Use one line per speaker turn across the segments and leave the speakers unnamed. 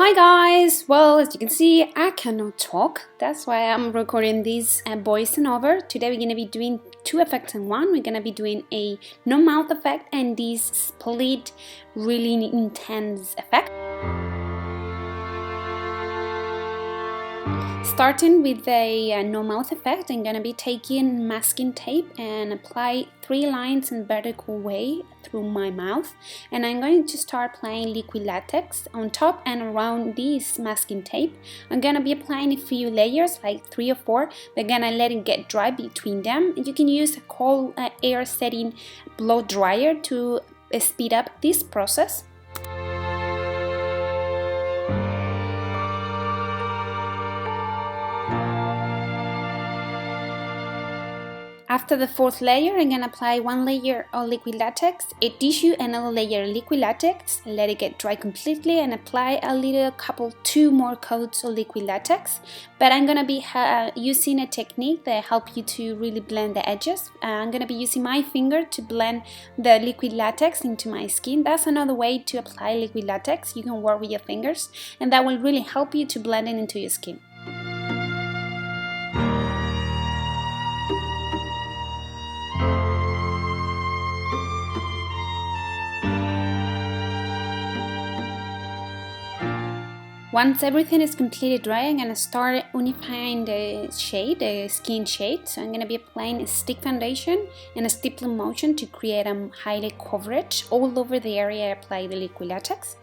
Hi guys! Well, as you can see, I cannot talk. That's why I'm recording this voice over. Today we're going to be doing two effects in one. We're going to be doing a no mouth effect and this split, really intense effect. Starting with the no mouth effect, I'm going to be taking masking tape and apply 3 lines in vertical way through my mouth, and I'm going to start applying liquid latex on top and around this masking tape. I'm going to be applying a few layers, like 3 or 4, but gonna let it get dry between them. You can use a cold air setting blow dryer to speed up this process. After the 4th layer, I'm going to apply 1 layer of liquid latex, a tissue, another layer of liquid latex, let it get dry completely, and apply two more coats of liquid latex. But I'm going to be using a technique that helps you to really blend the edges. I'm going to be using my finger to blend the liquid latex into my skin. That's another way to apply liquid latex. You can work with your fingers, and that will really help you to blend it into your skin. Once everything is completely dry, I'm going to start unifying the skin shade. So I'm going to be applying a stick foundation and a stippling motion to create a highlight coverage all over the area I apply the liquid latex.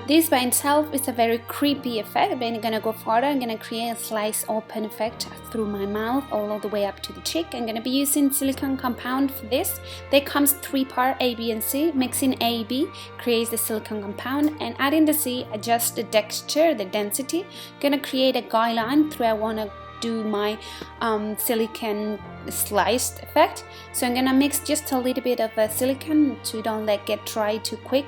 This by itself is a very creepy effect, but I'm gonna go further. I'm gonna create a slice open effect through my mouth all the way up to the cheek. I'm gonna be using silicone compound for this. There comes 3 parts, A, B and C. Mixing A, B creates the silicone compound, and adding the C adjusts the texture, the density. Gonna create a guideline through I wanna do my silicone sliced effect. So I'm gonna mix just a little bit of silicone to don't let it get dry too quick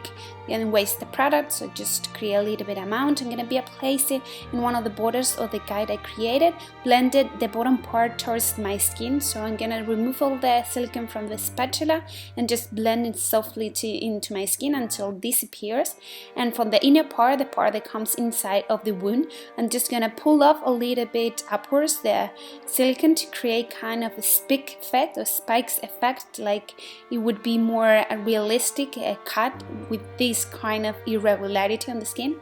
and waste the product, so just create a little bit amount. I'm gonna be placing in one of the borders of the guide I created, blended the bottom part towards my skin. So I'm gonna remove all the silicone from the spatula and just blend it softly into my skin until it disappears. And from the inner part, the part that comes inside of the wound, I'm just gonna pull off a little bit upwards the silicone to create kind of a spike effect or spikes effect, like it would be more a realistic cut with this kind of irregularity on the skin.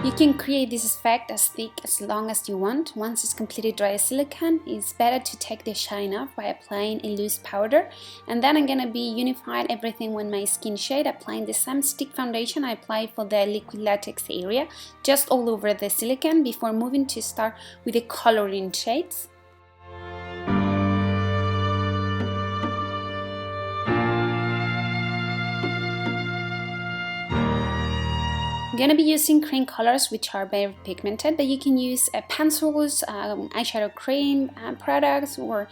You can create this effect as thick as long as you want. Once it's completely dry as silicone, it's better to take the shine off by applying a loose powder. And then I'm gonna be unifying everything with my skin shade, applying the same stick foundation I applied for the liquid latex area, just all over the silicone before moving to start with the coloring shades. I'm gonna be using cream colors which are very pigmented, but you can use pencils, eyeshadow cream products, or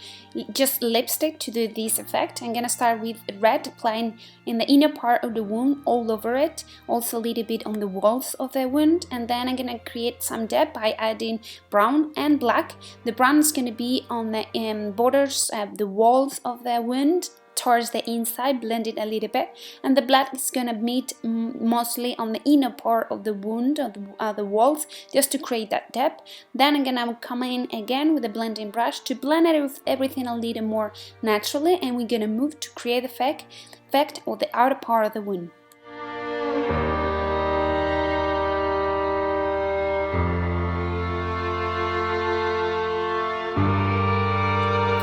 just lipstick to do this effect. I'm gonna start with red, applying in the inner part of the wound all over it, also a little bit on the walls of the wound, and then I'm gonna create some depth by adding brown and black. The brown is gonna be on the borders of the walls of the wound, towards the inside, blend it a little bit, and the black is gonna meet mostly on the inner part of the wound, of the walls, just to create that depth. Then I'm gonna come in again with a blending brush to blend everything a little more naturally, and we're gonna move to create the effect of the outer part of the wound.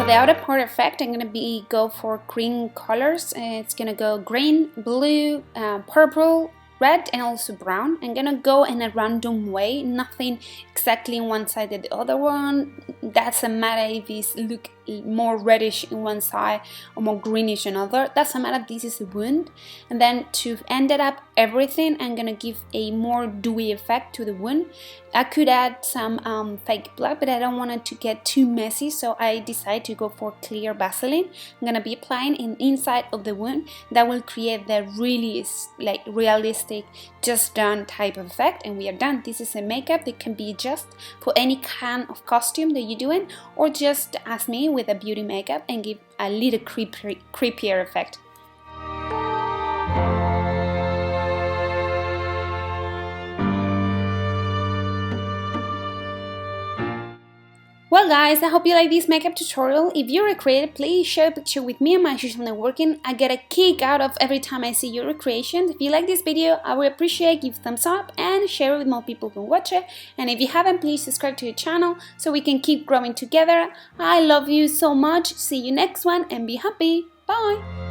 For the outer part effect, I'm gonna go for green colors. It's gonna go green, blue, purple, red, and also brown. I'm gonna go in a random way, nothing exactly on one side or the other one. Doesn't matter if it's look more reddish in one side or more greenish in other. Doesn't matter. This is a wound. And then to end it up everything, I'm gonna give a more dewy effect to the wound. I could add some fake blood, but I don't want it to get too messy, so I decided to go for clear vaseline. I'm gonna be applying in inside of the wound. That will create the really like realistic, just done type of effect, and we are done. This is a makeup that can be just for any kind of costume that you're doing, or just as me with a beauty makeup and give a little creepier effect. Well guys, I hope you like this makeup tutorial. If you recreate it, please share a picture with me on my social networking. I get a kick out of every time I see your recreations. If you like this video, I would appreciate give thumbs up and share it with more people who watch it. And if you haven't, please subscribe to the channel so we can keep growing together. I love you so much. See you next one and be happy. Bye!